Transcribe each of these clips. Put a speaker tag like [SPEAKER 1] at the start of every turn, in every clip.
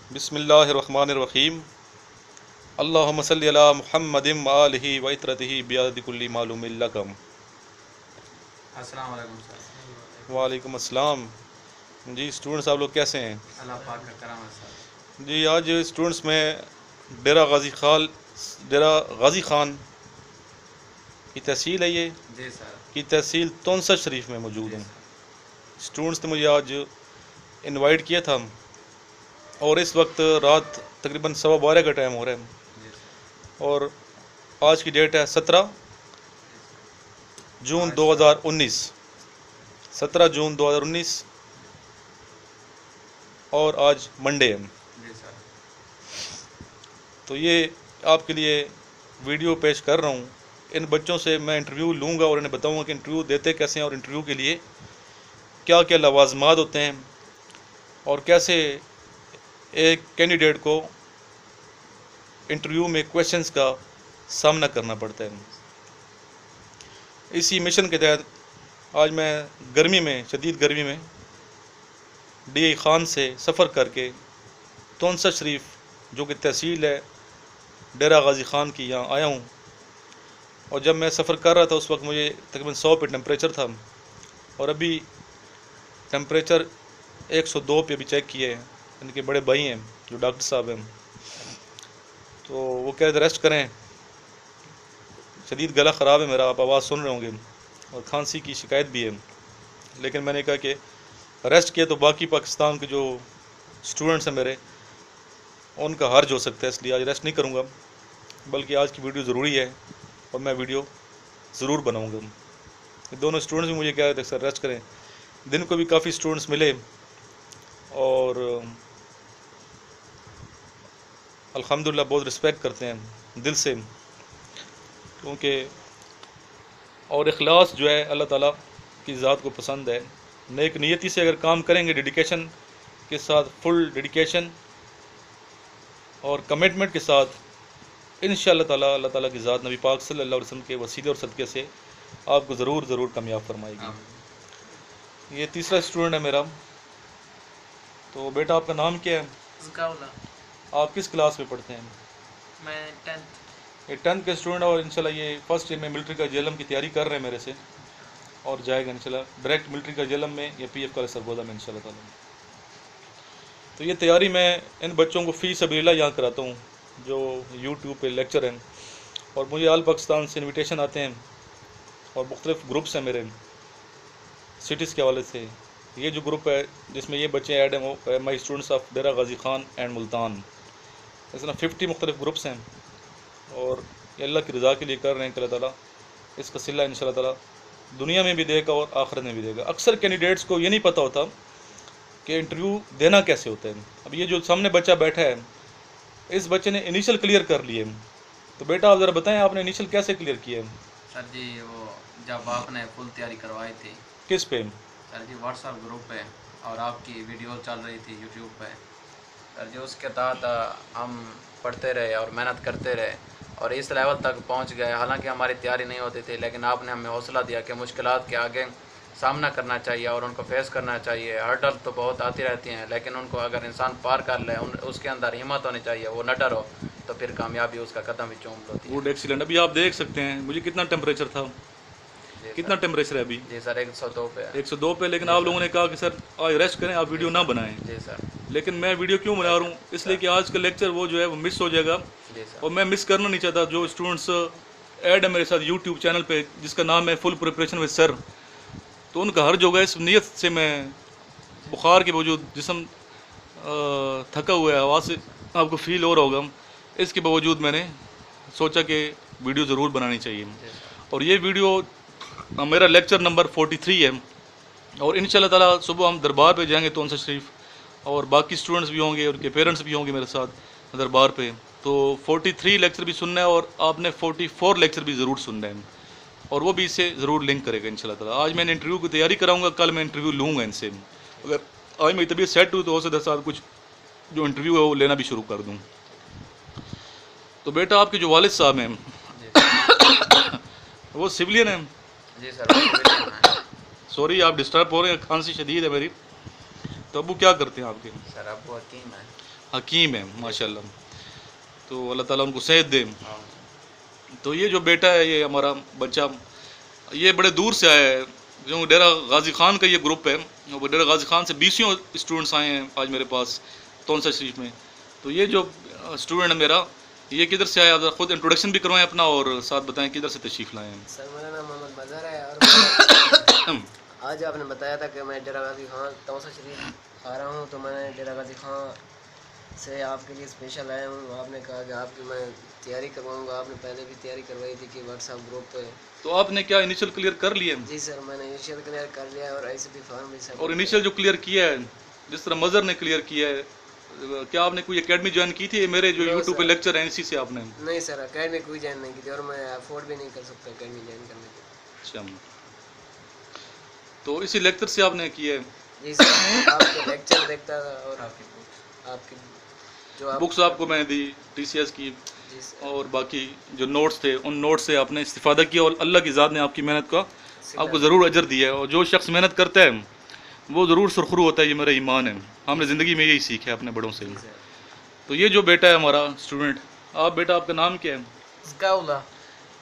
[SPEAKER 1] बिस्मिल्लाहिर्रहमानिर्रहीम। अल्लाहुम्मा सल्लि अला मुहम्मदिन व आलिहि व इत्रतिहि बियादि कुल्ली मालूमिन लकम।
[SPEAKER 2] अस्सलाम वालेकुम सर।
[SPEAKER 1] वालेकुम अस्सलाम। जी स्टूडेंट्स, आप लोग कैसे हैं?
[SPEAKER 2] अल्लाह पाक का करम है सर।
[SPEAKER 1] जी आज स्टूडेंट्स में डेरा गाजी खान की तहसील है ये
[SPEAKER 2] जी सर।
[SPEAKER 1] की तहसील तोनसा शरीफ में मौजूद
[SPEAKER 2] जी
[SPEAKER 1] हैं।
[SPEAKER 2] सर।
[SPEAKER 1] स्टूडेंट्स ने मुझे आज इनवाइट किया था और इस वक्त रात तकरीबन 12:15 का टाइम हो रहा है
[SPEAKER 2] जी सर।
[SPEAKER 1] और आज की डेट है 17 जून
[SPEAKER 2] आज
[SPEAKER 1] 2019। 17 जून 2019 और आज मंडे है।
[SPEAKER 2] जी सर।
[SPEAKER 1] तो ये आपके लिए वीडियो पेश कर रहा हूँ। इन बच्चों से मैं इंटरव्यू लूँगा और इन्हें बताऊँगा कि इंटरव्यू देते कैसे हैं और इंटरव्यू के लिए क्या क्या लवाजमात होते हैं और कैसे एक कैंडिडेट को इंटरव्यू में क्वेश्चंस का सामना करना पड़ता है। इसी मिशन के तहत आज मैं गर्मी में, शदीद गर्मी में डी खान से सफ़र करके तोनसा शरीफ जो कि तहसील है डेरा गाजी खान की, यहाँ आया हूँ। और जब मैं सफ़र कर रहा था उस वक्त मुझे तकरीबन 100 पे टेम्परेचर था और अभी टेम्परेचर 102 पे भी चेक किए हैं। इनके बड़े भाई हैं जो डॉक्टर साहब हैं, तो वो कह रहे थे रेस्ट करें, शदीद गला ख़राब है मेरा, आप आवाज़ सुन रहे होंगे और खांसी की शिकायत भी है। लेकिन मैंने कहा कि रेस्ट किया तो बाकी पाकिस्तान के जो स्टूडेंट्स हैं मेरे, उनका हर्ज हो सकता है, इसलिए आज रेस्ट नहीं करूँगा, बल्कि आज की वीडियो ज़रूरी है और मैं वीडियो ज़रूर बनाऊँगा। दोनों स्टूडेंट्स भी मुझे कह रहे थे सर रेस्ट करें। दिन को भी काफ़ी स्टूडेंट्स मिले और अल्हम्दुलिल्लाह बहुत रिस्पेक्ट करते हैं दिल से, क्योंकि और इखलास जो है अल्लाह ताला की ज़ात को पसंद है। नेक नियति से अगर काम करेंगे, डेडिकेशन के साथ, फुल डेडिकेशन और कमिटमेंट के साथ, इंशाअल्लाह ताला अल्लाह ताला की ज़ात नबी पाक सल्लल्लाहु अलैहि वसल्लम के वसीले और सदक़े से आपको ज़रूर कामयाब फरमाएगी। ये तीसरा स्टूडेंट है मेरा। तो बेटा आपका नाम क्या है? आप किस क्लास में पढ़ते हैं?
[SPEAKER 3] मैं 10th।
[SPEAKER 1] ये 10th के स्टूडेंट है और इंशाल्लाह ये फर्स्ट ईयर में मिलिट्री का जेलम की तैयारी कर रहे हैं मेरे से और जाएगा इंशाल्लाह डायरेक्ट मिलिट्री का जेलम में या PF कॉलेज सरगोदा में इंशाल्लाह ताला। तो ये तैयारी मैं इन बच्चों को फ़ी सबीलिल्लाह यहाँ कराता हूँ जो यूट्यूब पे लेक्चर हैं, और मुझे आल पाकिस्तान से इन्विटेशन आते हैं और मुख्तलिफ़ ग्रुप्स हैं मेरे सिटीज़ के हवाले से। ये जो ग्रुप है जिसमें ये बच्चे ऐड हैं वो my students of Dera Ghazi Khan and Multan, इस तरह 50 मुख्तलिफ़ ग्रुप्स हैं और ये अल्लाह की रज़ा के लिए कर रहे हैं कि अल्लाह ताला इसका सिला इंशाअल्लाह ताला दुनिया में भी देगा और आखिरत में भी देगा। अक्सर कैंडिडेट्स को ये नहीं पता होता कि इंटरव्यू देना कैसे होता है। अब ये जो सामने बच्चा बैठा है, इस बच्चे ने इनिशियल क्लियर कर लिए, तो बेटा आप ज़रा बताएं आपने इनिशियल कैसे क्लियर किया है?
[SPEAKER 2] सर जी वो जब आपने फुल तैयारी करवाई थी
[SPEAKER 1] किस पे?
[SPEAKER 2] सर जी व्हाट्सएप ग्रुप पे, और आपकी वीडियो चल रही थी यूट्यूब पे सर जी, उसके तहत हम पढ़ते रहे और मेहनत करते रहे और इस लेवल तक पहुंच गए। हालांकि हमारी तैयारी नहीं होती थी, लेकिन आपने हमें हौसला दिया कि मुश्किलात के आगे सामना करना चाहिए और उनको फेस करना चाहिए। हर्डल तो बहुत आती रहती हैं, लेकिन उनको अगर इंसान पार कर ले, उसके अंदर हिम्मत होनी चाहिए, वो न डरो, तो फिर कामयाबी उसका कदम ही चूम लेती है।
[SPEAKER 1] Good, excellent. अभी आप देख सकते हैं मुझे कितना टेम्परेचर था, कितना टेम्परेचर है अभी?
[SPEAKER 2] जी सर 102 पे।
[SPEAKER 1] 102 पे। लेकिन आप लोगों ने कहा कि सर आज रेस्ट करें, आप वीडियो ना बनाएं।
[SPEAKER 2] जी सर।
[SPEAKER 1] लेकिन मैं वीडियो क्यों बना रहा हूँ? इसलिए कि आज का लेक्चर वो जो है वो मिस हो जाएगा
[SPEAKER 2] जी सर।
[SPEAKER 1] और मैं मिस करना नहीं चाहता। जो स्टूडेंट्स ऐड है मेरे साथ यूट्यूब चैनल पे जिसका नाम है फुल प्रिपरेशन विद सर, तो उनका हर्ज होगा। इस नीयत से मैं बुखार के बावजूद, जिस्म थका हुआ है, आवाज़ से आपको फील हो रहा होगा, इसके बावजूद मैंने सोचा कि वीडियो ज़रूर बनानी चाहिए। और ये वीडियो मेरा लेक्चर नंबर 43 है और इंशाल्लाह ताला सुबह हम दरबार पे जाएंगे तोनसा शरीफ और बाकी स्टूडेंट्स भी होंगे, उनके पेरेंट्स भी होंगे मेरे साथ दरबार पे। तो 43 लेक्चर भी सुनना है और आपने 44 लेक्चर भी ज़रूर सुनना है और वो भी इससे ज़रूर लिंक करेगा इंशाल्लाह ताला। आज मैंने इंटरव्यू की तैयारी कराऊंगा, कल मैं इंटरव्यू लूँगा इनसे। अगर आज मेरी तबीयत सेट हुई तो हो सकता है साथ कुछ जो इंटरव्यू है वो लेना भी शुरू कर दूँ। तो बेटा आपके जो वालिद साहब हैं वो सिविलियन हैं?
[SPEAKER 2] जी सर।
[SPEAKER 1] सॉरी आप डिस्टर्ब हो रहे हैं, खांसी शदीद है मेरी। तो अबू क्या करते हैं आपके?
[SPEAKER 2] सर अबू हकीम है।
[SPEAKER 1] हकीम है माशाल्लाह, तो अल्लाह ताला उनको सेहत दे। तो ये जो बेटा है, ये हमारा बच्चा, ये बड़े दूर से आया है, जो डेरा गाजी खान का ये ग्रुप है, वो डेरा गाजी खान से 20 स्टूडेंट्स आए हैं आज मेरे पास तौनसा शरीफ में। तो ये जो स्टूडेंट है मेरा, ये किधर से आया, खुद इंट्रोडक्शन भी करवाएं अपना और साथ बताएं किधर से तशरीफ़ लाए हैं।
[SPEAKER 4] सर मेरा नाम मोहम्मद मज़हर है और आज आपने बताया था कि मैं डेरा गाजी खान तौसा शरीफ आ रहा हूँ, तो मैंने डेरा गाजी खान से आपके लिए स्पेशल आया हूँ। आपने कहा कि आपकी मैं तैयारी करवाऊँगा, आपने पहले भी तैयारी करवाई थी कि व्हाट्सएप ग्रुप पे।
[SPEAKER 1] तो आपने क्या इनिशियल क्लियर कर लिए?
[SPEAKER 4] जी सर, मैंने इनिशियल क्लियर कर लिया है और ICP फॉर्म भी सब।
[SPEAKER 1] और इनिशियल जो क्लियर किया है, जिस तरह मज़र ने क्लियर किया है, क्या आपने कोई एकेडमी ज्वाइन की थी? मेरे जो यूट्यूब पे लेक्चर हैं इसी से आपने?
[SPEAKER 4] नहीं सर, अकेडमी कोई ज्वाइन नहीं की थी और मैं अफोर्ड भी नहीं कर सकता अकेडमी ज्वाइन करने की।
[SPEAKER 1] अच्छा, तो इसी लेक्चर से आपने किया है?
[SPEAKER 4] जी सर, आपके लेक्चर देखता था और आपकी जो आप
[SPEAKER 1] बुक्स आपको मैंने दी TCS की,
[SPEAKER 4] जी सर,
[SPEAKER 1] और बाकी जो नोट्स थे उन नोट्स से आपने इस्तिफ़ादा किया और अल्लाह की ज़ात ने आपकी मेहनत का आपको ज़रूर अजर दिया है। और जो शख्स मेहनत करता है वो ज़रूर सुरखरू होता है, ये मेरा ईमान है। हमने ज़िंदगी में यही सीखा है अपने बड़ों से।
[SPEAKER 4] जी सर।
[SPEAKER 1] तो ये जो बेटा है हमारा स्टूडेंट, आप बेटा आपका नाम क्या है
[SPEAKER 3] Skaula,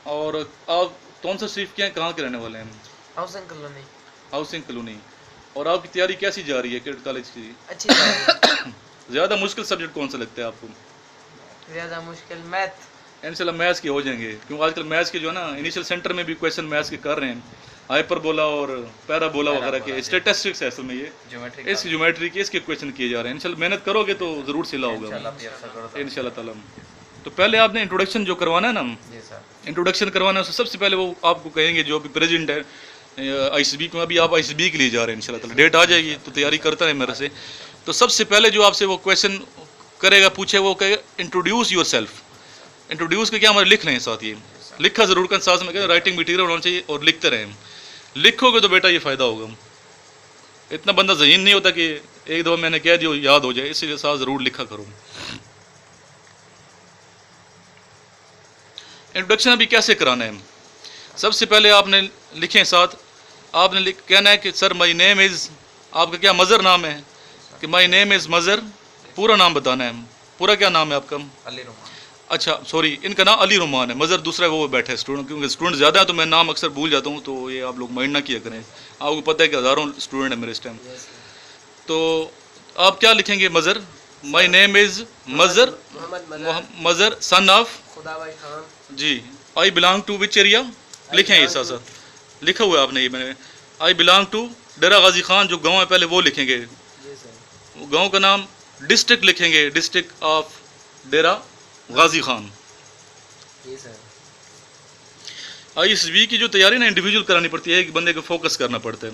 [SPEAKER 1] और आप तौनसा शरीफ के हैं, कहाँ के रहने वाले हैं?
[SPEAKER 3] Housing colony.
[SPEAKER 1] Housing colony. और आपकी तैयारी कैसी जा रही है कैडेट कॉलेज की?
[SPEAKER 3] अच्छी जा रही है।
[SPEAKER 1] ज़्यादा मुश्किल सब्जेक्ट कौन सा लगता है आपको?
[SPEAKER 3] ज़्यादा मुश्किल मैथ।
[SPEAKER 1] इंशाल्लाह मैथ्स के हो जाएंगे, क्योंकि आजकल मैथ्स के जो है ना, इनिशियल सेंटर में भी क्वेश्चन मैथ्स के कर रहे हैं, हाइपरबोला और पैराबोला वगैरह के, स्टैटिस्टिक्स है असल में, ये इसकी ज्योमेट्री के इसके क्वेश्चन किए जा रहे हैं। इंशाल्लाह मेहनत करोगे तो ज़रूर सिला होगा इंशाल्लाह ताला। तो पहले आपने इंट्रोडक्शन जो करवाना है ना, इंट्रोडक्शन करवाना है, सबसे पहले वो आपको कहेंगे जो अभी प्रेजेंट है ICB में, अभी आप ICB के लिए जा रहे हैं इंशाल्लाह ताला, डेट आ जाएगी तो तैयारी करता है मेरे से। तो सबसे पहले जो आपसे वो क्वेश्चन करेगा, पूछे, वो कहेगा इंट्रोड्यूस योर सेल्फ। इंट्रोड्यूस के क्या हमारे लिख लें साथ, ये लिखा ज़रूर कर, साथ में राइटिंग मटीरियल होना चाहिए और लिखते रहें। लिखोगे तो बेटा ये फ़ायदा होगा। इतना बंदा ज़हीन नहीं होता कि एक दफ़ा मैंने कह दिया याद हो जाए, इसीलिए साथ ज़रूर लिखा करो। इंट्रोडक्शन अभी कैसे कराना है? सबसे पहले आपने लिखें साथ, आपने कहना है कि सर माई नेम इज़, आपका क्या मज़र नाम है, कि माई नेम इज़ मज़र, पूरा नाम बताना है। पूरा क्या नाम है आपका?
[SPEAKER 2] अली रुमान।
[SPEAKER 1] अच्छा सॉरी, इनका नाम अली रुमान है, मज़र दूसरा वो बैठा है स्टूडेंट, क्योंकि स्टूडेंट ज़्यादा है तो मैं नाम अक्सर भूल जाता हूँ, तो ये आप लोग माइंड ना किया करें। आपको पता है कि हज़ारों स्टूडेंट है मेरे इस टाइम। तो आप क्या लिखेंगे? Mazhar, my name is Mazhar, Mazhar son of
[SPEAKER 4] Khudabai Khan.
[SPEAKER 1] जी। I belong to which area? लिखें ये साथ साथ, लिखा हुआ है आपने ये मैंने। आई बिलोंग टू डेरा गाजी खान, जो गाँव है पहले वो लिखेंगे,
[SPEAKER 4] जी सर।
[SPEAKER 1] गाँव का नाम। डिस्ट्रिक्ट लिखेंगे, डिस्ट्रिक्ट ऑफ डेरा गाजी खान।
[SPEAKER 4] जी सर।
[SPEAKER 1] ICB की जो तैयारी ना इंडिविजुअल करानी पड़ती है, एक बंदे को फोकस करना पड़ता है।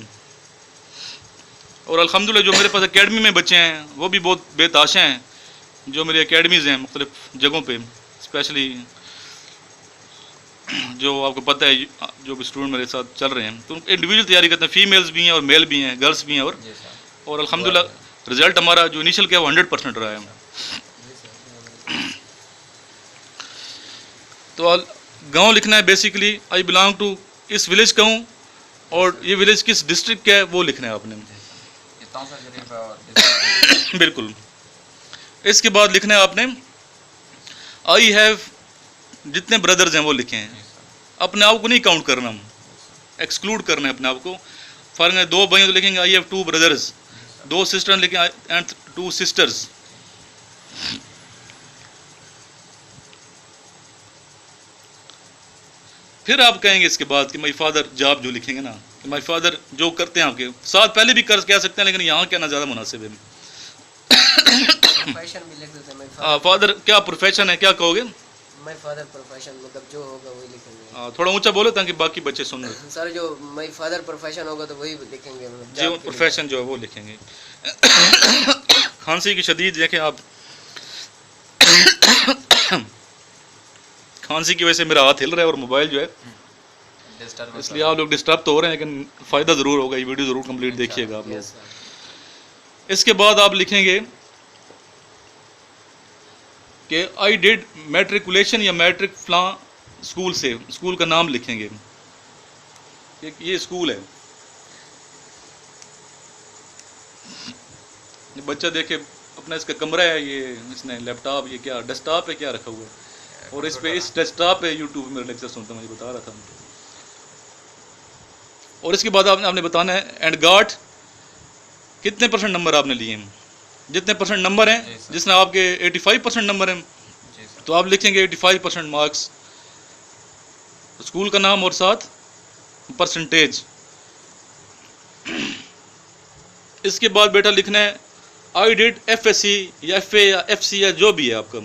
[SPEAKER 1] और अल्हम्दुलिल्लाह जो मेरे पास एकेडमी में बच्चे हैं वो भी बहुत बेताशा हैं, जो मेरी एकेडमीज़ हैं मुख्तलिफ जगहों पे, स्पेशली जो आपको पता है जो भी स्टूडेंट मेरे साथ चल रहे हैं, तो इंडिविजुअल तैयारी करते हैं। फीमेल्स भी हैं और मेल भी हैं, गर्ल्स भी हैं। और अल्हम्दुलिल्लाह रिज़ल्ट हमारा जो इनिशियल किया वो 100% रहा है। तो गांव लिखना है बेसिकली, आई बिलोंग टू इस विलेज का हूँ, और ये विलेज किस डिस्ट्रिक्ट का है वो लिखना है आपने। बिल्कुल। इसके बाद लिखना है आपने आई हैव, जितने ब्रदर्स हैं वो लिखे हैं। अपने आप को नहीं काउंट करना, एक्सक्लूड करना है अपने आप को। फॉर एग्जाम्पल 2 भाई तो लिखेंगे आई हैव 2 ब्रदर्स, 2 सिस्टर लिखेंगे एंड 2 सिस्टर्स। फिर आप कहेंगे इसके बाद कि माई फादर, जॉब जो लिखेंगे ना, कि माई फादर जो करते हैं आपके साथ, पहले भी कर कह सकते हैं, लेकिन यहाँ कहना ज़्यादा मुनासिब है।
[SPEAKER 4] प्रोफेशन भी लिख देते हैं।
[SPEAKER 1] फादर क्या प्रोफेशन है, क्या कहोगे?
[SPEAKER 4] माई फादर प्रोफेशन, मतलब जो होगा वही लिखेंगे।
[SPEAKER 1] थोड़ा ऊंचा बोलो ताकि बाकी बच्चे सुन लें।
[SPEAKER 4] सर जो माई फादर प्रोफेशन होगा तो वही लिखेंगे,
[SPEAKER 1] जो प्रोफेशन जो है वो लिखेंगे। खांसी की शदीद देखें आप, खांसी की वजह से मेरा हाथ हिल रहा है और मोबाइल जो है, इसलिए आप लोग डिस्टर्ब तो हो रहे हैं, लेकिन फ़ायदा ज़रूर होगा। ये वीडियो ज़रूर कंप्लीट देखिएगा आप लोग। इसके बाद आप लिखेंगे कि आई डिड मैट्रिकुलेशन या मैट्रिक फ्ला स्कूल से, स्कूल का नाम लिखेंगे, ये स्कूल है। बच्चा देखे अपना इसका कमरा है, ये इसने लैपटॉप, ये क्या डेस्कटॉप है क्या रखा हुआ है, और इस पे इस डेस्कटॉप पे यूट्यूब में मेरे लेक्चर सुनता हूँ, ये बता रहा था। और इसके बाद आपने बताना है एंड गॉट कितने % नंबर आपने लिए हैं। जितने % नंबर हैं, जिसने आपके 85% नंबर हैं तो आप लिखेंगे 85% मार्क्स, स्कूल का नाम और साथ परसेंटेज। इसके बाद बेटा लिखना है आई डिड FSC या FA या FC या जो भी है आपका,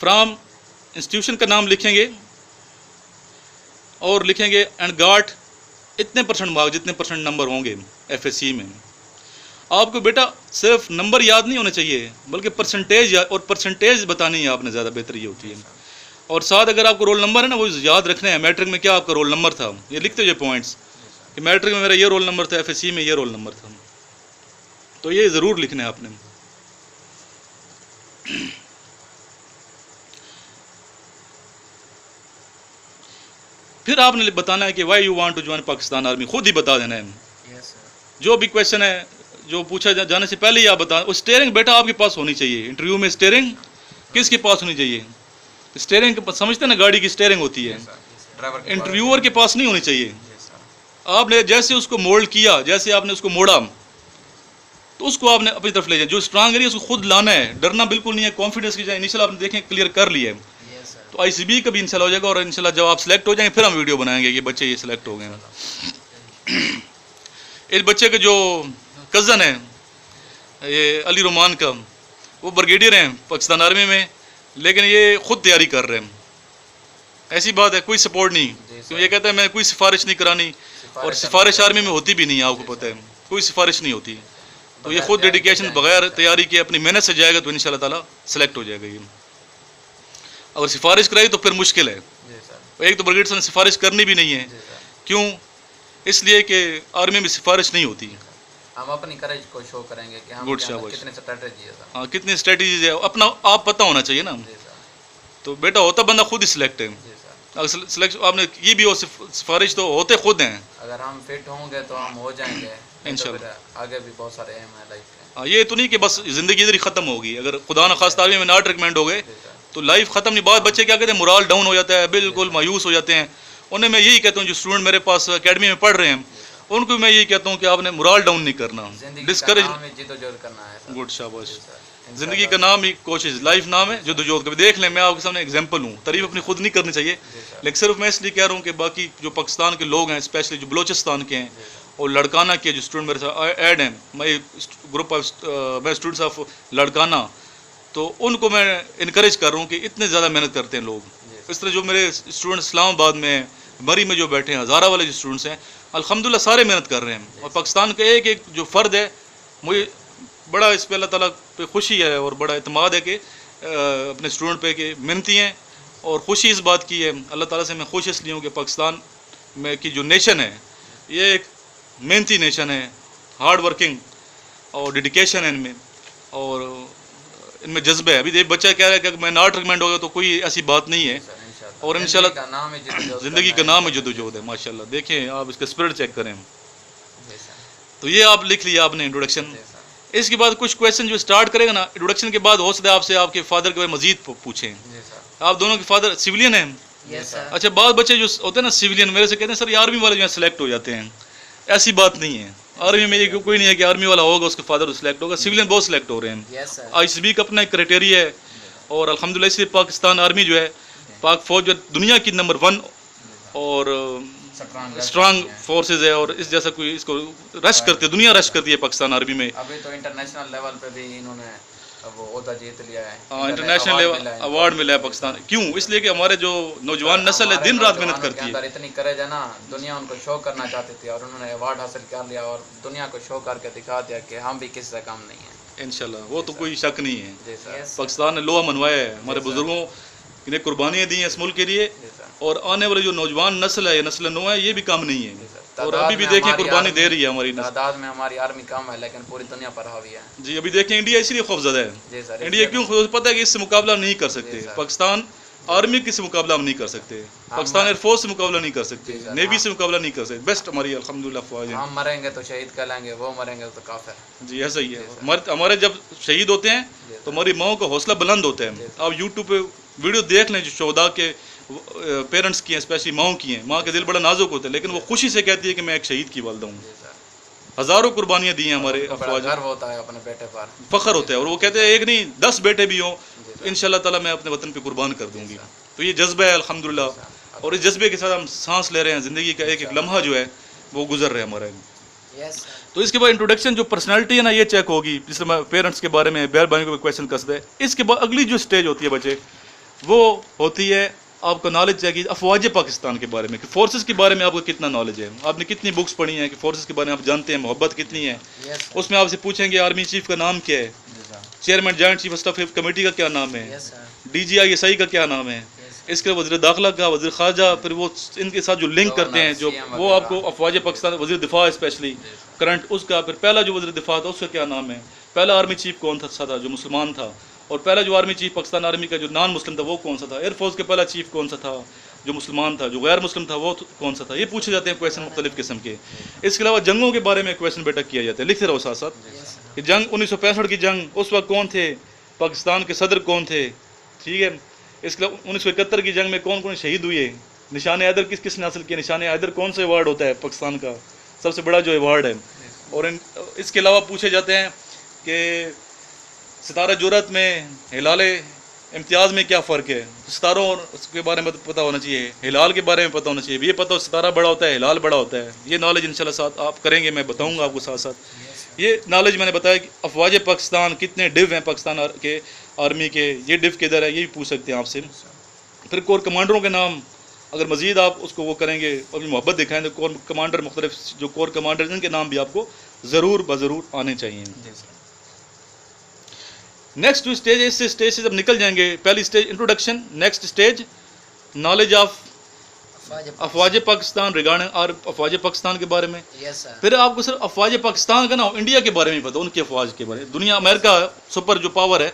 [SPEAKER 1] फ्रॉम इंस्टीट्यूशन का नाम लिखेंगे और लिखेंगे एंड गॉट इतने % मार्क्स, जितने % नंबर होंगे FSC में। आपको बेटा सिर्फ नंबर याद नहीं होने चाहिए बल्कि परसेंटेज और परसेंटेज बतानी है आपने, ज़्यादा बेहतर ये होती है। और साथ अगर आपको रोल नंबर है ना वो याद रखना है, मैट्रिक में क्या आपका रोल नंबर था, ये लिखते हुए पॉइंट्स कि मैट्रिक में मेरा ये रोल नंबर था, FSC में ये रोल नंबर था, तो ये ज़रूर लिखना है आपने। फिर आपने बताना है कि why you want to join Pakistan army, खुद ही बता देना है।
[SPEAKER 4] Yes sir.
[SPEAKER 1] जो भी क्वेश्चन है जो पूछा जाने से पहले ही आप बता। और स्टीयरिंग बेटा आपके पास होनी चाहिए, इंटरव्यू में स्टीयरिंग किसके पास होनी चाहिए? स्टीयरिंग समझते हैं ना, गाड़ी की स्टीयरिंग होती है, इंटरव्यूअर के पास नहीं होनी चाहिए। आपने जैसे उसको मोल्ड किया, जैसे आपने उसको मोड़ा तो उसको आपने अपनी तरफ ले जाए। जो स्ट्रांग एरिया उसको खुद लाना है, डरना बिल्कुल नहीं है, कॉन्फिडेंस की जाए। इनिशियल आपने देखें क्लियर कर लिया है तो ICB का भी इंशाल्लाह हो जाएगा। और इंशाल्लाह जब आप सेलेक्ट हो जाएंगे फिर हम वीडियो बनाएंगे कि बच्चे ये सिलेक्ट हो गए हैं। इस बच्चे के जो कज़न है ये अली रोमान का, वो ब्रिगेडियर हैं पाकिस्तान आर्मी में, लेकिन ये खुद तैयारी कर रहे हैं। ऐसी बात है, कोई सपोर्ट नहीं, क्योंकि ये कहता है मैं कोई सिफारिश नहीं करानी, और सिफारिश आर्मी में होती भी नहीं है, आपको पता है कोई सिफारिश नहीं होती। तो ये खुद डेडिकेशन बगैर तैयारी के अपनी मेहनत से जाएगा तो इंशाल्लाह ताला सेलेक्ट हो जाएगा। ये अगर सिफारिश कराई तो फिर मुश्किल है। एक तो ब्रिगेड से सिफारिश करनी भी नहीं है, क्यों? इसलिए कि आर्मी में सिफारिश नहीं होती।
[SPEAKER 2] हम अपनी करेज को शो करेंगे कि हम कितने स्ट्रेटजी है।
[SPEAKER 1] हाँ, कितनी स्ट्रेटजीज है अपना आप पता होना चाहिए ना। तो बेटा होता बंदा खुद ही सिलेक्ट है। अगर सिलेक्शन आपने की भी हो, सिफारिश तो होते खुद हैं।
[SPEAKER 2] अगर हम फिट होंगे तो हम हो जाएंगे इंशाल्लाह। आगे भी बहुत सारे एम है लाइफ में।
[SPEAKER 1] हाँ, ये तो नहीं कि बस ज़िंदगी इधर ही ख़त्म होगी। अगर खुदा न खास्ता आर्मी में नॉट रिकमेंड हो गए तो लाइफ ख़त्म नहीं। बहुत बच्चे क्या कहते हैं, मोरल डाउन हो जाता है, बिल्कुल मायूस हो जाते हैं। उन्हें मैं यही कहता हूँ जो स्टूडेंट मेरे पास एकेडमी में पढ़ रहे हैं उनको मैं यही कहता हूँ कि आपने मोरल डाउन नहीं करना, डिस्करेज
[SPEAKER 2] करना है।
[SPEAKER 1] गुड, शाबाश। ज़िंदगी का नाम ही कोशिश, लाइफ नाम है जद्दोजहद। कभी देख लें, मैं आपके सामने एग्जांपल हूँ। तारीफ अपनी खुद नहीं करनी चाहिए, लेकिन सिर्फ मैं इसलिए कह रहा हूँ कि बाकी जो पाकिस्तान के लोग हैं, स्पेशली जो बलोचिस्तान के हैं और लड़काना के जो स्टूडेंट मेरे साथ ऐड हैं, मैं ग्रुप ऑफ मैं स्टूडेंट्स ऑफ लड़काना, तो उनको मैं इनक्रेज कर रहा हूँ कि इतने ज़्यादा मेहनत करते हैं लोग। इस तरह जो मेरे स्टूडेंट इस्लामाबाद में, मरी में जो बैठे हैं, हज़ारा वाले जो स्टूडेंट्स हैं, अल्हम्दुलिल्लाह सारे मेहनत कर रहे हैं। और पाकिस्तान का एक एक जो फ़र्द है, मुझे बड़ा इस पे अल्लाह ताला पे खुशी है और बड़ा इत्मीनान है कि अपने स्टूडेंट पे कि मेहनती हैं। और खुशी इस बात की है, अल्लाह ताला से मैं खुश इसलिए हूँ कि पाकिस्तान में की जो नेशन है ये एक मेहनती नेशन है, हार्ड वर्किंग और डेडिकेशन है इनमें, और इनमें जज्बा है। अभी एक बच्चा कह रहा है कि मैं नॉट रिकमेंड होगा तो कोई ऐसी बात नहीं है। और इंशाल्लाह ज़िंदगी का नाम है जद्दोजहद है। माशाल्लाह देखें आप इसका स्पिरिट चेक करें। तो ये आप लिख लिया आपने इंट्रोडक्शन। इसके बाद कुछ क्वेश्चन जो स्टार्ट करेगा ना इंट्रोडक्शन के बाद, हो सकता है आपसे आपके फादर के बारे में मजीद पूछें। आप दोनों के फादर सिविलियन हैं? अच्छा, बहुत बच्चे जो होते हैं ना सिविलियन, मेरे से कहते हैं सर ये आर्मी वाले जो है सिलेक्ट हो जाते हैं। ऐसी बात नहीं है, आर्मी में ये कोई नहीं है कि आर्मी वाला होगा उसके फादर सिलेक्ट होगा। सिविलियन बहुत सिलेक्ट हो रहे हैं। ICB का अपना एक क्राइटेरिया है, और अल्हम्दुलिल्लाह इसलिए पाकिस्तान आर्मी जो है, पाक फौज जो दुनिया की नंबर 1 और स्ट्रांग फोर्सेज है। और इस जैसा कोई इसको रश करती है, दुनिया रश करती है पाकिस्तान आर्मी में।
[SPEAKER 2] अभी तो इंटरनेशनल लेवल पे भी इन्होंने वो ओहदा जीत लिया है।
[SPEAKER 1] हाँ, इंटरनेशनल लेवल अवार्ड मिला है पाकिस्तान। क्यों? इसलिए कि हमारे जो नौजवान नस्ल है दिन रात मेहनत करती है।
[SPEAKER 2] इतनी करेज है ना, दुनिया उनको शो करना चाहती थी और उन्होंने अवार्ड हासिल कर लिया और दुनिया को शो करके दिखा दिया कि हम भी किसी से कम नहीं है।
[SPEAKER 1] इंशाल्लाह वो तो कोई शक नहीं है। पाकिस्तान ने लोहा मनवाया है, हमारे बुजुर्गों ने कुर्बानियाँ दी हैं इस मुल्क के लिए, और आने वाले जो नौजवान नस्ल है, ये नस्ल नो है, ये भी कम नहीं है। और अभी भी देखें कुर्बानी दे रही है हमारी नस्ल।
[SPEAKER 2] तादाद में हमारी आर्मी कम है लेकिन पूरी दुनिया पर हावी है।
[SPEAKER 1] जी, अभी देखें इंडिया इसलिए खौफज़दा है। इंडिया क्यों? पता है कि इससे मुकाबला नहीं कर सकते। पाकिस्तान आर्मी की से मुकाबला हम नहीं कर सकते, पाकिस्तान एयरफोर्स से मुकाबला नहीं कर सकते,
[SPEAKER 2] जी सर,
[SPEAKER 1] नेवी से मुकाबला नहीं कर सकते। बेस्ट हमारी अल्हम्दुलिल्लाह फौज है।
[SPEAKER 2] हम मरेंगे तो शहीद कहलाएंगे, वो मरेंगे तो काफिर।
[SPEAKER 1] जी ऐसा ही है। हमारे जब शहीद होते हैं तो हमारी माओ का हौसला बुलंद होता है। आप यूट्यूब पे वीडियो देख लें जो शोहदा के पेरेंट्स की हैं, स्पेशली माओ की हैं, माँ के दिल बड़ा नाजुक होता है, लेकिन वो खुशी से कहती है कि मैं एक शहीद की वालदा हूँ।
[SPEAKER 2] जी सर,
[SPEAKER 1] हज़ारों कुर्बानियाँ दी हैं हमारे
[SPEAKER 2] उनको बड़ा
[SPEAKER 1] अफवाज,
[SPEAKER 2] गर्व होता है अपने बेटे पर।
[SPEAKER 1] फ़ख्र होता है। और वो कहते हैं एक नहीं 10 बेटे भी हों इंशाअल्लाह ताला मैं अपने वतन पे कुर्बान कर दूंगी। तो ये जज्बा है अल्हम्दुलिल्लाह, और इस जज्बे के साथ हम सांस ले रहे हैं। ज़िंदगी का एक एक लम्हा जो है वो गुजर रहा है हमारा।
[SPEAKER 4] Yes sir.
[SPEAKER 1] तो इसके बाद इंट्रोडक्शन जो पर्सनालिटी है ना ये चेक होगी, जिससे मैं पेरेंट्स के बारे में बहर भाई को क्वेश्चन कसते हैं। इसके बाद अगली जो स्टेज होती है बच्चे, वो होती है आपको नॉलेज चाहिए अफवाज पाकिस्तान के बारे में, कि फोर्सेस के बारे में आपको कितना नॉलेज है, आपने कितनी बुक्स पढ़ी हैं, कि फोर्सेस के बारे में आप जानते हैं, मोहब्बत कितनी है।
[SPEAKER 4] यस
[SPEAKER 1] उसमें आपसे पूछेंगे आर्मी चीफ का नाम क्या है, chairman joint chief of staff committee का क्या नाम है,
[SPEAKER 4] यस सर।
[SPEAKER 1] DGI का क्या नाम है, इसके वज़ीर दाखिला का, वज़ीर ख़ारजा, फिर वो इनके साथ जो लिंक करते हैं जो वो आपको अफवाज पाकिस्तान, वज़ीर दिफा स्पेशली करंट उसका, फिर पहला जो वज़ीर दिफा था उसका क्या नाम है, पहला आर्मी चीफ कौन था जो मुसलमान था, और पहला जो आर्मी चीफ पाकिस्तान आर्मी का जो नॉन मुस्लिम था वो कौन सा था, एयरफोर्स के पहला चीफ कौन सा था जो मुसलमान था, जो गैर मुस्लिम था वो कौन सा था। ये पूछे जाते हैं क्वेश्चन मुख्तलिफ किस्म के। इसके अलावा जंगों के बारे में क्वेश्चन बेटा किया जाता है, लिखते रहो साथ साथ कि जंग 1965 की जंग, उस वक्त कौन थे, पाकिस्तान के सदर कौन थे, ठीक है। इसके अलावा 1971 की जंग में कौन कौन शहीद हुए, निशान हैदर किस किस ने हासिल किया, निशान हैदर कौन सा अवार्ड होता है पाकिस्तान का सबसे बड़ा जो अवार्ड है। और इसके अलावा पूछे जाते हैं कि सितारा जुरत में हिलाल इम्तियाज़ में क्या फ़र्क है, सितारों और उसके बारे में पता होना चाहिए, हिलाल के बारे में पता होना चाहिए। ये पता हो सितारा बड़ा होता है, हिलाल बड़ा होता है। ये नॉलेज इंशाल्लाह साथ आप करेंगे, मैं बताऊंगा आपको साथ साथ। ये नॉलेज मैंने बताया कि अफवाज पाकिस्तान कितने डिव हैं पाकिस्तान के आर्मी के, ये डिव किधर है ये भी पूछ सकते हैं आपसे। फिर कोर कमांडरों के नाम अगर मज़ीद आप उसको वो करेंगे और मोहब्बत दिखाएँ तो कोर कमांडर मुख्तलिफ जो कोर कमांडर इनके नाम भी आपको ज़रूर बज़रूर आने चाहिए। नेक्स्ट जो स्टेज है, इस स्टेज से जब निकल जाएंगे, पहली stage introduction, next stage knowledge of अफवाज पाकिस्तान रिगार्डिंग और अफवाज पाकिस्तान के बारे में।
[SPEAKER 4] Yes sir.
[SPEAKER 1] फिर आपको सिर्फ अफवाज पाकिस्तान का ना इंडिया के बारे में पता, उनके अफवाज के बारे में। दुनिया अमेरिका सुपर जो पावर है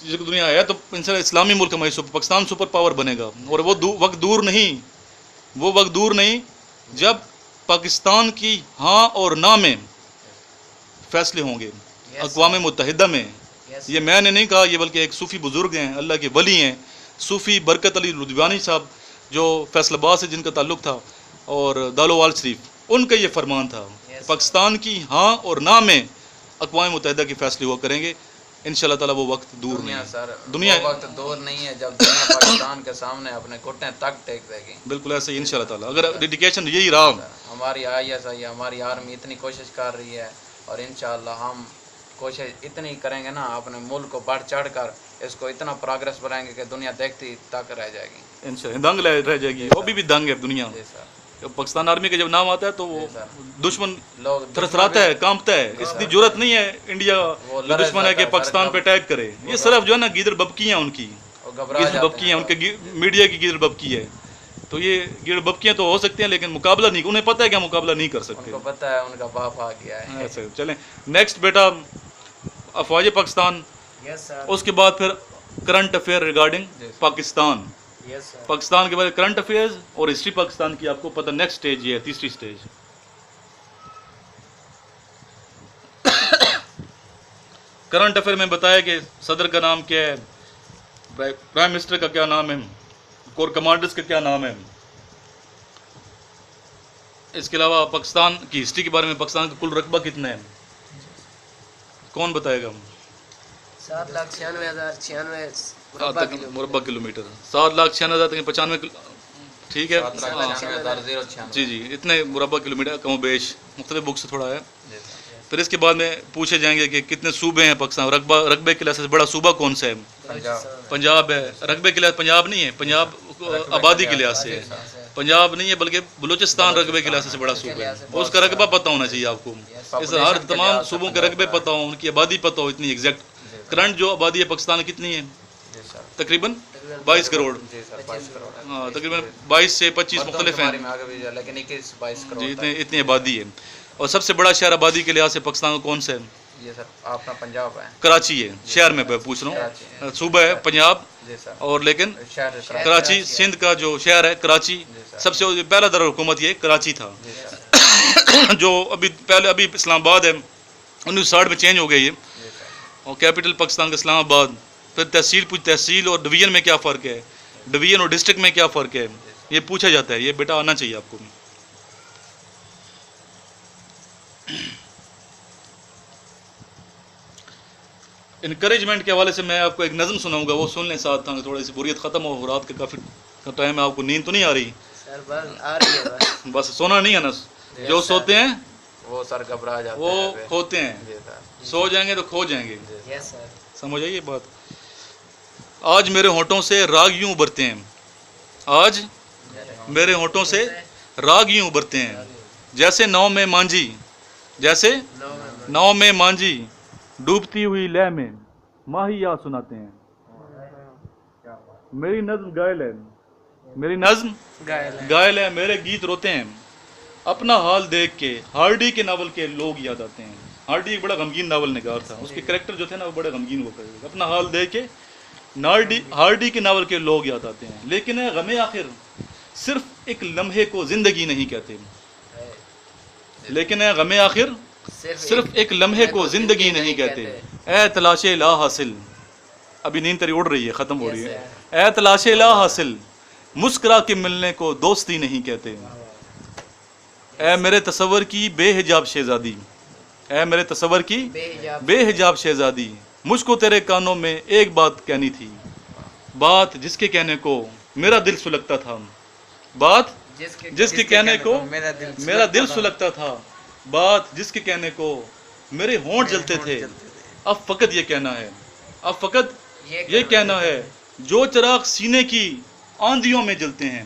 [SPEAKER 1] जो दुनिया है, तो इंसान इस्लामी मुल्क हमारी पाकिस्तान सुपर पावर बनेगा। और वो वक्त दूर नहीं जब पाकिस्तान की हाँ और ना में फैसले होंगे अक़वाम मुत्तहिदा में। ये मैंने नहीं कहा, ये बल्कि एक सूफ़ी बुज़ुर्ग हैं, अल्लाह के वली हैं, सूफ़ी बरकत अली लुधियानी साहब जो फैसलाबाद से जिनका ताल्लुक़ था और दालोवाल शरीफ, उनका ये फरमान था पाकिस्तान की हाँ और ना में अक़वाम मुत्तहिदा के फैसले हुआ करेंगे इंशाअल्लाह ताला। वो वक्त दूर नहीं है
[SPEAKER 2] सर,
[SPEAKER 1] दुनिया
[SPEAKER 2] वो वक्त दूर नहीं है जब दुनिया पाकिस्तान के सामने अपने घुटने तक टेक देगी।
[SPEAKER 1] बिल्कुल ऐसे ही इंशाअल्लाह ताला, अगर डेडिकेशन यही रहा।
[SPEAKER 2] हमारी ISI हमारी आर्मी इतनी कोशिश कर रही है और इंशाअल्लाह हम कोशिश इतनी करेंगे ना, अपने मुल्क को बढ़ चढ़ कर इसको इतना प्रोग्रेस बनाएंगे कि दुनिया देखती तक रह जाएगी
[SPEAKER 1] इंशाअल्लाह, दंग रह जाएगी। वो भी दंग है दुनिया। जब पाकिस्तान आर्मी का जब नाम आता है तो वो दुश्मन
[SPEAKER 2] लोग
[SPEAKER 1] थरथराता है, कांपता है। इतनी जरूरत नहीं है इंडिया जो दुश्मन है कि पाकिस्तान पे अटैक करे। ये सिर्फ जो है ना गिदड़ बबकियाँ उनकी, गिदड़ बबकियाँ उनके मीडिया की गिदड़ बबकी है। तो ये गिदड़ बबकियाँ तो हो सकती हैं लेकिन मुकाबला नहीं, उन्हें पता है कि मुकाबला नहीं कर सकते।
[SPEAKER 2] उनको पता है उनका बाप आ गया है।
[SPEAKER 1] ऐसे चलें नेक्स्ट बेटा अफवाज पाकिस्तान।
[SPEAKER 4] Yes sir.
[SPEAKER 1] उसके बाद फिर current affair regarding Pakistan,
[SPEAKER 4] yes sir.
[SPEAKER 1] Pakistan के बारे में करंट अफेयर्स और हिस्ट्री पाकिस्तान की आपको पता। नेक्स्ट स्टेज ये है, तीसरी स्टेज। करंट अफेयर में बताया कि सदर का नाम क्या है, प्राइम मिनिस्टर का क्या नाम है, कोर कमांडर्स का क्या नाम है। इसके अलावा पाकिस्तान की हिस्ट्री के बारे में, पाकिस्तान का कुल रकबा कितना है, कौन बताएगा?
[SPEAKER 4] 7,96,096
[SPEAKER 1] मुरब्बा किलोमीटर, 7,96,095। ठीक है, जी जी, इतने मुरब्बा किलोमीटर कम बेश मुख्तलिफ बुक से थोड़ा है। फिर इसके बाद में पूछे जाएंगे कि कितने सूबे हैं पाकिस्तान, रकबे के लिहाज से बड़ा सूबा कौन सा है? पंजाब है। रकबे के लिहाज पंजाब नहीं है, पंजाब आबादी के लिहाज से है, पंजाब नहीं है बल्कि बलूचिस्तान रकबे के लिहाज से बड़ा सूबा है। उसका रकबा पता होना चाहिए आपको। इस हर तमाम सूबों के रकबे पता हो, उनकी आबादी पता हो, इतनी एग्जैक्ट। करंट जो आबादी है पाकिस्तान कितनी है? तकरीबन 22 करोड़। हाँ, तकरीबन 22 से 25 मुख्तलिफ हैं,
[SPEAKER 2] लेकिन 21-22 करोड़
[SPEAKER 1] जी, इतनी आबादी है। और सबसे बड़ा शहर आबादी के लिहाज से पाकिस्तान का कौन सा है?
[SPEAKER 2] ये सर अपना पंजाब है।
[SPEAKER 1] कराची है, शहर में मैं पूछ रहा
[SPEAKER 2] कराची
[SPEAKER 1] हूँ, सूबा है पंजाब
[SPEAKER 2] जी सर।
[SPEAKER 1] और लेकिन
[SPEAKER 2] शहर
[SPEAKER 1] कराची सिंध का जो शहर है कराची,
[SPEAKER 2] सर।
[SPEAKER 1] सबसे पहला दारुल हुकूमत ये कराची था।
[SPEAKER 2] जी सर।
[SPEAKER 1] जो अभी इस्लामाबाद है, 1960 में चेंज हो गया ये,
[SPEAKER 2] जी सर।
[SPEAKER 1] और कैपिटल पाकिस्तान का इस्लामाबाद। फिर तहसील और डिवीज़न में क्या फ़र्क है, डिवीज़न और डिस्ट्रिक्ट में क्या फ़र्क है, ये पूछा जाता है। ये बेटा आना चाहिए आपको। इनकरेजमेंट के हवाले से मैं आपको एक नज़म सुनाऊंगा, वो सुन लें साथ था, थोड़ी सी बोरियत ख़त्म हो, रात के काफ़ी टाइम है, आपको नींद तो नहीं आ रही?
[SPEAKER 4] सर बस आ रही है बस।
[SPEAKER 1] बस सोना नहीं है ना, जो सोते हैं
[SPEAKER 2] वो सर घबरा जाते
[SPEAKER 1] वो
[SPEAKER 2] हैं फिर।
[SPEAKER 1] खोते हैं,
[SPEAKER 2] जी सर।
[SPEAKER 1] सो जाएंगे तो खो जाएंगे।
[SPEAKER 4] Yes sir.
[SPEAKER 1] समझ आइए बात। आज मेरे होंठों से राग यूं उभरते हैं, आज मेरे होंठों से राग यूं उभरते हैं, जैसे नाव में मांझी, जैसे नाव में मांझी डूबती हुई लय में माहिया सुनाते हैं। मेरी नज्म घायल है, मेरी नज्म घायल है, मेरे गीत रोते हैं। अपना हाल देख के हार्डी के नावल के लोग याद आते हैं। हार्डी एक बड़ा गमगीन नावल निगार था, उसके कैरेक्टर जो थे ना वो बड़े गमगीन हुआ करते थे। अपना हाल देख के हार्डी के नावल के लोग याद आते हैं, लेकिन है गमे आखिर सिर्फ एक लम्हे को जिंदगी नहीं कहते। लेकिन है गमे आखिर सिर्फ एक लम्हे को जिंदगी नहीं कहते। ए तलाशे ला हासिल, अभी नींद तेरी उड़ रही है, ख़त्म हो रही है। ए तलाशे ला हासिल, मुस्कुरा के मिलने को दोस्ती नहीं कहते। ए मेरे तसव्वुर की बेहिजाब शहजादी, ए मेरे तसव्वुर की बेहिजाब शहजादी, मुझको तेरे कानों में एक बात कहनी थी, बात जिसके कहने को मेरा दिल सुलगता था, बात जिसके कहने को मेरा दिल सुलगता था, बात जिसके कहने को मेरे होंठ जलते थे। अब फकत ये कहना है, अब फकत ये कहना है, जो चिराग सीने की आंधियों में जलते हैं,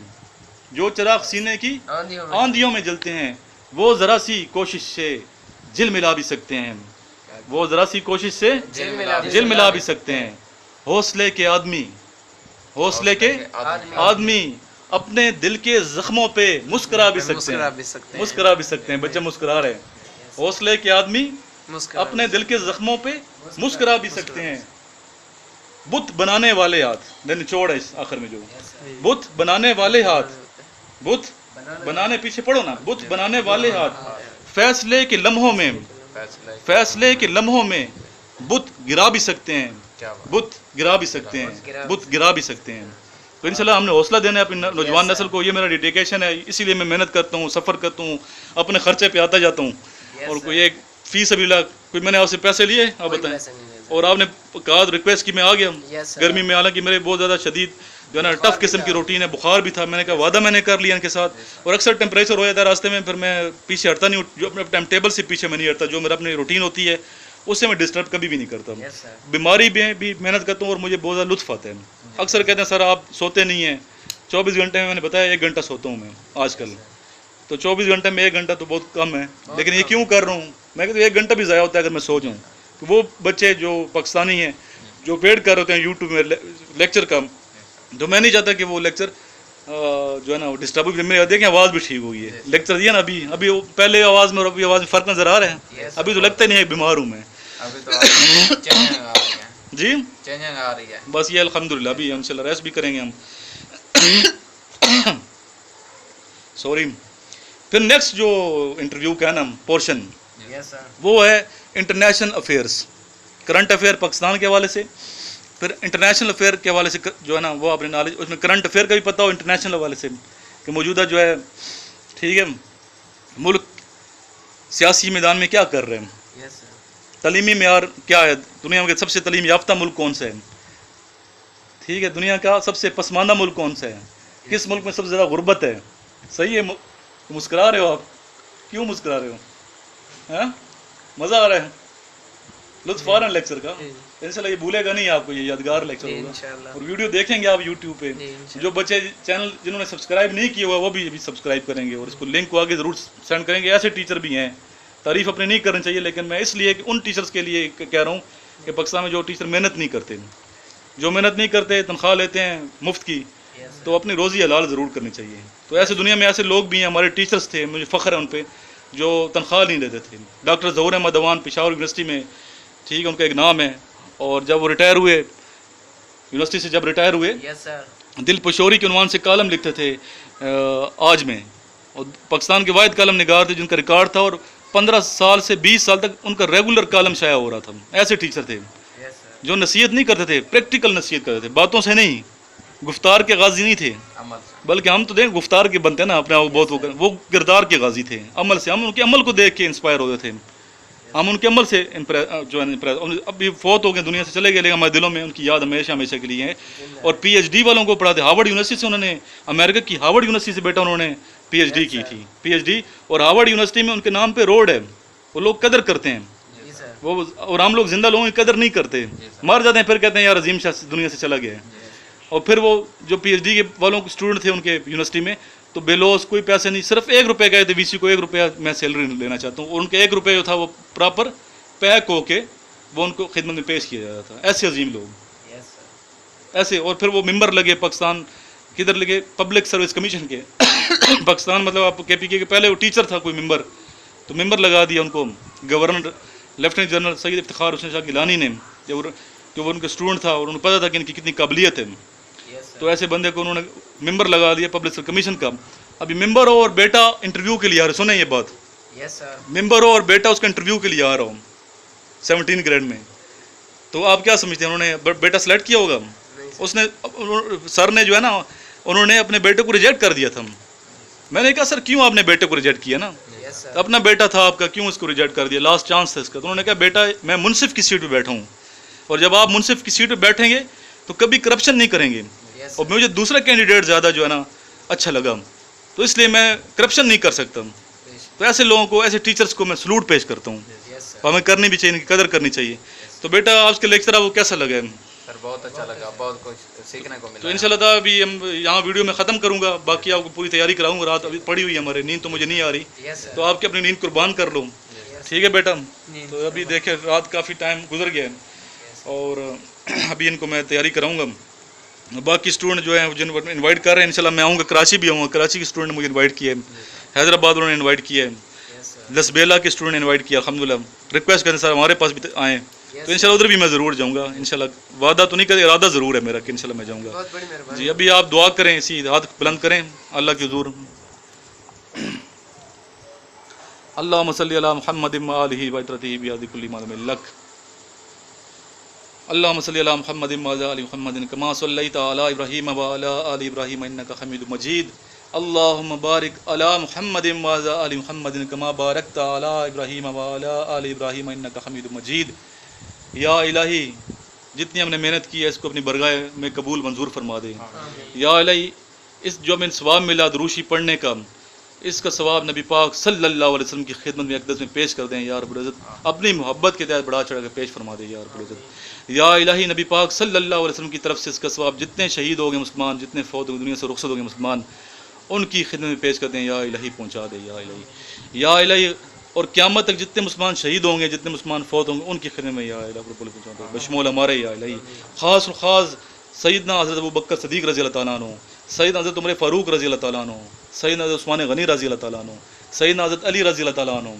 [SPEAKER 1] जो चिराग सीने की आंधियों में जलते हैं, वो ज़रा सी कोशिश से जिल मिला भी सकते हैं, वो ज़रा सी कोशिश से जिल मिला भी सकते हैं। हौसले के आदमी, हौसले के आदमी अपने दिल के जख्मों पे मुस्कुरा भी सकते हैं, मुस्कुरा भी सकते हैं। बच्चे मुस्कुरा रहे हैं। हौसले के आदमी अपने दिल के जख्मों पे मुस्कुरा भी सकते हैं। बुत बनाने वाले हाथ, निचोड़ है इस आखिर में जो, बुत बनाने वाले हाथ, बुत बनाने, पीछे पढ़ो ना, बुत बनाने वाले हाथ फैसले के लम्हों में, फैसले के लम्हों में बुत गिरा भी सकते हैं, बुत गिरा भी सकते हैं, बुत गिरा भी सकते हैं। तो इंशाल्लाह हमने हौसला देना है अपनी नौजवान नस्ल को, ये मेरा डेडिकेशन है, इसीलिए मैं मेहनत करता हूँ, सफ़र करता हूँ, अपने खर्चे पे आता जाता हूँ। और कोई एक फीस अभी कोई मैंने आपसे पैसे लिए आप बताएं, और आपने कहा रिक्वेस्ट की मैं आ गया गर्मी में, हालांकि मेरे बहुत ज़्यादा शदीद जो है ना टफ़ किस्म की रूटीन है, बुखार भी था, मैंने कहा वादा मैंने कर लिया इनके साथ, और अक्सर टेम्परेचर हो जाता है रास्ते में, फिर मैं पीछे हटता नहीं, जो अपने टाइम टेबल से पीछे मैं नहीं हटता, जो मेरा अपनी रूटीन होती है उससे मैं डिस्टर्ब कभी भी नहीं करता। बीमारी में भी मेहनत करता हूँ और मुझे बहुत ज़्यादा लुत्फ़ आता है। अक्सर कहते हैं सर आप सोते नहीं हैं, 24 घंटे में मैंने बताया 1 घंटा सोता हूँ मैं आजकल, तो 24 घंटे में 1 घंटा तो बहुत कम है, लेकिन ये क्यों कर रहा हूँ मैं, कहता 1 घंटा भी ज़ाया होता है अगर मैं सो जाऊँ। तो वो बच्चे जो पाकिस्तानी हैं जो वेट कर रहे होते हैं यूट्यूब में लेक्चर का, तो मैं नहीं चाहता कि वो लेक्चर जो है ना वो डिस्टर्ब भी, मेरे देखें आवाज़ भी ठीक हुई है, लेक्चर दिया ना अभी अभी पहले आवाज़ में और अभी आवाज़ में फ़र्क नज़र आ रहा है। अभी तो लगता नहीं है बीमार हूँ मैं,
[SPEAKER 2] अभी तो चेंजिंग आ रही है
[SPEAKER 1] जी,
[SPEAKER 2] चेंजिंग आ रही है
[SPEAKER 1] बस ये अल्हम्दुलिल्लाह। अभी इंशाल्लाह रेस्ट भी करेंगे हम। सॉरी। फिर नेक्स्ट जो इंटरव्यू का है ना पोर्शन, वो है international affairs, current affair Pakistan के हवाले से, फिर इंटरनेशनल अफेयर के हवाले से जो है ना वो अपने नॉलेज, उसमें करंट अफेयर का भी पता हो, इंटरनेशनल हवाले से कि मौजूदा जो है ठीक है मुल्क सियासी मैदान में क्या कर रहे हैं, तलीमी मेयार क्या है, दुनिया में सबसे तलीम याफ्ता मुल्क कौन सा है, ठीक है, दुनिया का सबसे पसमानदा मुल्क कौन सा है, किस मुल्क में सबसे ज़्यादा गुर्बत है। सही है, मुस्कुरा रहे हो आप, क्यों मुस्कुरा रहे हो, हैं मज़ा आ रहा है, लुत्फ़ आ रहा है लेक्चर का। इंशाल्लाह ये भूलेगा नहीं आपको, ये यादगार लेक्चर होगा, और वीडियो देखेंगे आप यूट्यूब पे। जो बच्चे चैनल जिन्होंने सब्सक्राइब नहीं किया हुआ वो भी अभी सब्सक्राइब करेंगे, और इसको लिंक को आगे ज़रूर सेंड करेंगे। ऐसे टीचर भी हैं, तारीफ़ अपनी नहीं करनी चाहिए, लेकिन मैं इसलिए कि उन टीचर्स के लिए कह रहा हूँ कि पाकिस्तान में जो टीचर मेहनत नहीं करते, जो मेहनत नहीं करते, तनख्वाह लेते हैं मुफ्त की, तो अपनी रोज़ी हलाल ज़रूर करनी चाहिए। तो ऐसे दुनिया में ऐसे लोग भी हैं, हमारे टीचर्स थे, मुझे फ़ख्र है उन पर, जो तनख्वाह नहीं लेते थे। डॉक्टर ज़हूर अहमद अवान पेशावर यूनिवर्सिटी में, ठीक है, उनका एक नाम है। और जब वो रिटायर हुए, यूनिवर्सिटी से जब रिटायर हुए,
[SPEAKER 3] यस सर,
[SPEAKER 1] दिल पशोरी के उन्वान से कॉलम लिखते थे आज में, और पाकिस्तान के वाहिद कॉलम निगार थे जिनका रिकॉर्ड था, और 15 साल से 20 साल तक उनका रेगुलर कॉलम शाया हो रहा था। ऐसे टीचर थे
[SPEAKER 3] यस सर,
[SPEAKER 1] जो नसीहत नहीं करते थे, प्रैक्टिकल नसीहत करते थे, बातों से नहीं, गुफ्तार के गाजी नहीं थे,
[SPEAKER 2] अमल से।
[SPEAKER 1] बल्कि हम तो देख गुफ्तार के बनते हैं ना अपने आप को, बहुत वो किरदार के गाजी थे, अमल से। हम उनके अमल को देख के इंस्पायर होते थे, हम उनके अमल से जो है इम्प्रेस। अब ये फोत हो गए, दुनिया से चले गए, लेकिन हमारे दिलों में उनकी याद हमेशा हमेशा के लिए है। और PhD वालों को पढ़ाते, हार्वर्ड यूनिवर्सिटी से उन्होंने, अमेरिका की हार्वर्ड यूनिवर्सिटी से बेटा उन्होंने PhD की थी, PhD। और हार्वर्ड यूनिवर्सिटी में उनके नाम पे रोड है, वो लोग कदर करते हैं
[SPEAKER 3] जी सर,
[SPEAKER 1] वो। और हम लोग जिंदा लोगों की कदर नहीं करते, मर जाते हैं फिर कहते हैं यार अजीम शाह दुनिया से चला गया है। और फिर वो जो PhD के वालों के स्टूडेंट थे उनके यूनिवर्सिटी में, तो बेलोस कोई पैसे नहीं, सिर्फ 1 रुपये गए थे VC को, 1 रुपया मैं सैलरी लेना चाहता हूँ, और उनके 1 रुपये जो था वो प्रॉपर पैक होके वो उनको खिदमत में पेश किया जाता था। ऐसे अजीम लोग,
[SPEAKER 3] यस सर,
[SPEAKER 1] ऐसे। और फिर वो मेंबर लगे पाकिस्तान, किधर लगे, पब्लिक सर्विस कमीशन के पाकिस्तान, मतलब आप KPK के पहले वो टीचर था कोई मेंबर, तो मेंबर लगा दिया उनको governor lieutenant general Syed Iftikhar Hussain Shah Gilani ने, जो वो उनका स्टूडेंट था और उन्हें पता था कि इनकी कितनी काबिलियत है,
[SPEAKER 3] यस सर,
[SPEAKER 1] तो ऐसे बंदे को उन्होंने मेंबर लगा दिया पब्लिक सर्विस कमीशन का। अभी मेंबर हो और बेटा इंटरव्यू के लिए आ रहे, सुने ये बात,
[SPEAKER 3] यस सर,
[SPEAKER 1] मेंबर हो और बेटा उसका इंटरव्यू के लिए आ रहा हूँ 17 ग्रेड में, तो आप क्या समझते हैं उन्होंने बेटा सेलेक्ट किया होगा? उसने, सर ने जो है ना, उन्होंने अपने बेटे को रिजेक्ट कर दिया था। मैंने कहा सर क्यों आपने बेटे को रिजेक्ट किया ना,
[SPEAKER 3] यस सर,
[SPEAKER 1] अपना बेटा था आपका, क्यों उसको रिजेक्ट कर दिया, लास्ट चांस था इसका। तो उन्होंने कहा बेटा मैं मुनसिफ की सीट पे बैठा हूँ, और जब आप मुनसिफ की सीट पे बैठेंगे तो कभी करप्शन नहीं करेंगे,
[SPEAKER 3] यस
[SPEAKER 1] और मुझे दूसरा कैंडिडेट ज़्यादा जो है ना अच्छा लगा, तो इसलिए मैं करप्शन नहीं कर सकता। तो ऐसे लोगों को, ऐसे टीचर्स को मैं सलूट पेश करता हूँ,
[SPEAKER 3] यस सर,
[SPEAKER 1] और हमें करनी भी चाहिए, इनकी कदर करनी चाहिए। तो बेटा आज का लेक्चर आपको कैसा लगा?
[SPEAKER 2] सर बहुत अच्छा लगा, बहुत कुछ सीखने को मिला।
[SPEAKER 1] तो इंशाल्लाह ताला अभी हम यहाँ वीडियो में ख़त्म करूँगा, बाकी आपको पूरी तैयारी कराऊंगा। रात अभी पड़ी हुई है हमारे, नींद तो मुझे नहीं आ रही,
[SPEAKER 3] यस सर,
[SPEAKER 1] तो आपकी अपनी नींद कुर्बान कर लो, ठीक है बेटा?
[SPEAKER 3] नींद
[SPEAKER 1] तो अभी देखे रात काफ़ी टाइम गुजर गया है, और अभी इनको मैं तैयारी कराऊंगा। बाकी स्टूडेंट जो हैं जिनको इनवाइट कर रहे हैं, इंशाल्लाह मैं आऊँगा, कराची भी आऊँगा। कराची के स्टूडेंट मुझे इनवाइट किया है, हैदराबाद उन्होंने इनवाइट किया है,
[SPEAKER 3] यस सर,
[SPEAKER 1] लसबेला के स्टूडेंट इनवाइट किया, अल्हम्दुलिल्लाह। रिक्वेस्ट करें सर हमारे पास भी आएँ, तो इंशाल्लाह उधर भी मैं ज़रूर जाऊँगा। इंशाल्लाह वादा तो नहीं कर, इरादा ज़रूर है मेरा कि इंशाल्लाह मैं जाऊँगा।
[SPEAKER 3] बहुत बड़ी मेहरबानी,
[SPEAKER 1] जी अभी आप दुआ करें, इसी हाथ बुलंद करें अल्लाह के हुजूर। अल्लाहुम्मा सल्ली अला मुहम्मदिन व आलिहि व इत्रतिहि बियादि कुल्ली मालुम लक। अल्लाहुम्मा सल्ली अला मुहम्मदिन व आलि मुहम्मदिन कमा सल्लैता अला इब्राहीम व अला आलि इब्राहीम इन्नका हमीदुम मजीद। अल्लाहुम्मा बारिक अला मुहम्मदिन व आलि मुहम्मदिन कमा बारकता अला इब्राहीम व अला आलि इब्राहीम इन्नका हमीदुम मजीद। या इलाही, जितनी हमने मेहनत की है इसको अपनी बरगाह में कबूल मंजूर फरमा दे। या इलाही, इस जो हमें सवाब मिला दुरूशी पढ़ने का, इसका सवाब नबी पाक सल्लल्लाहु अलैहि वसल्लम की खिदमत में अक़दस में पेश कर दें या रब्बुल इज़्ज़त। अपनी मोहब्बत के तहत बढ़ा चढ़ा कर पेश फरमा दे या रब्बुल इज़्ज़त। या इलाही, नबी पाक सल्लल्लाहु अलैहि वसल्लम की तरफ से इसका सवाब जितने शहीद हो गए मुसलमान, जितने फौत हो गए दुनिया से रुखसत हो गए मुसलमान, उनकी खिदमत में पेश कर दें या इलाही, पहुँचा दे या इलाही। या इलाही, और क़यामत तक जितने मुसलमान शहीद होंगे, जितने मुसलमान फौत होंगे, उनकी खिदमत में या इलाही पहुँचा दे बशमूल हमारे या इलाही। ख़ास और ख़ास सैयदना हज़रत अबू बकर सदीक़ रज़ी अल्लाह तआला अन्हु, सैयदना हज़रत उमर फ़ारूक रज़ी अल्लाह तआला अन्हु, सैयदना हज़रत उस्मान गनी रज़ी अल्लाह तआला अन्हु, सैयदना हज़रत अली रज़ी अल्लाह तआला अन्हु,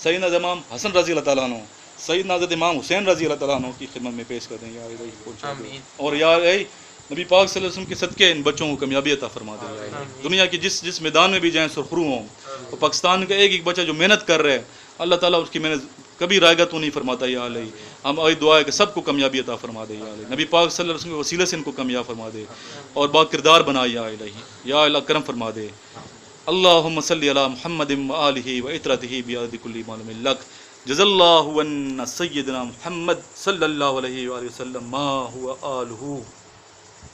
[SPEAKER 1] सैयदना इमाम हसन रज़ी अल्लाह तआला अन्हु, सैयदना हज़रत इमाम हुसैन रज़ी अल्लाह तआला अन्हु की खिदमत में पेश कर दें या इलाही, पहुँचा दे।
[SPEAKER 3] आमीन,
[SPEAKER 1] और या इलाही, नबी पाक सल्लल्लाहु अलैहि वसल्लम के सदक़े इन बच्चों को कामयाबी अता फरमा दे या इलाही। दुनिया की जिस मैदान में भी जाएँ सुरखरू हों, तो पाकिस्तान का एक एक बच्चा जो मेहनत कर रहा है, अल्लाह ताला उसकी मेहनत कभी रायगा तो नहीं फरमाता या इलाही। हम आई दुआ है कि सबको कामयाबी अता फरमा दे या इलाही। नबी पाक सल्लल्लाहु अलैहि वसल्लम के वसीले से इनको कामयाब फरमा दे और बाकिरदार बना या इलाही। या अल्लाह करम फरमा दे। अल्लाहुम्मा सल्ली अला मुहम्मदिन व आलिहि व इत्रतिहि बियादि कुल्ली मालूम लक। जज़ल्लाहु अन्ना सय्यदना मुहम्मद सल्लल्लाहु अलैहि वसल्लम मा हुवा आलुहु।